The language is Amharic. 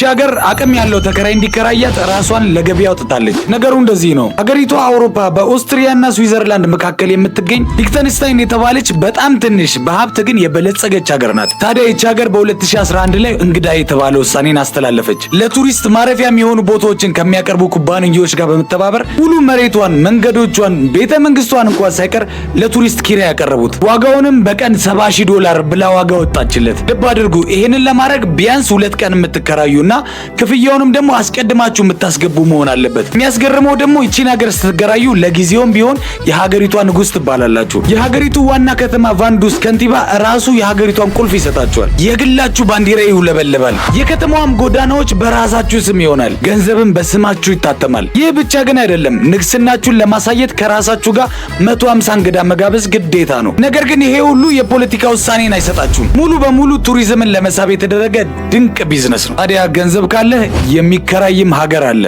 ሀገር አቅም ያለው ተከራይ እንዲከራያት ራሷን ለገበያ አውጥታለች። ነገሩ እንደዚህ ነው። ሀገሪቷ አውሮፓ በኦስትሪያና ስዊዘርላንድ መካከል የምትገኝ ሊክተንስታይን የተባለች በጣም ትንሽ በሀብት ግን የበለጸገች ሀገር ናት። ታዲያ ይህች ሀገር በ2011 ላይ እንግዳ የተባለ ውሳኔን አስተላለፈች። ለቱሪስት ማረፊያ የሚሆኑ ቦታዎችን ከሚያቀርቡ ኩባንያዎች ጋር በመተባበር ሙሉ መሬቷን፣ መንገዶቿን፣ ቤተ መንግስቷን እንኳን ሳይቀር ለቱሪስት ኪራይ ያቀረቡት። ዋጋውንም በቀን $70,000 ብላ ዋጋ ወጣችለት። ልብ አድርጉ፣ ይህንን ለማድረግ ቢያንስ 2 ቀን የምትከራዩና ክፍያውንም ደግሞ አስቀድማችሁ የምታስገቡ መሆን አለበት። የሚያስገርመው ደግሞ ይቺን ሀገር ስትገራዩ ለጊዜውም ቢሆን የሀገሪቷ ንጉስ ትባላላችሁ። የሀገሪቱ ዋና ከተማ ቫንዱስ ከንቲባ ራሱ የሀገሪቷን ቁልፍ ይሰጣችኋል። የግላችሁ ባንዲራ ይውለበለባል። የከተማዋም ጎዳናዎች በራሳችሁ ስም ይሆናል። ገንዘብም በስማችሁ ይታተማል። ይህ ብቻ ግን አይደለም። ንግስናችሁን ለማሳየት ከራሳችሁ ጋር 150 እንግዳ መጋበዝ ግዴታ ነው። ነገር ግን ይሄ ሁሉ የፖለቲካ ውሳኔን አይሰጣችሁም። ሙሉ በሙሉ ቱሪዝምን ለመሳብ የተደረገ ድንቅ ቢዝነስ ነው። ታዲያ ገንዘብ ካለ የሚከራይም ሀገር አለ።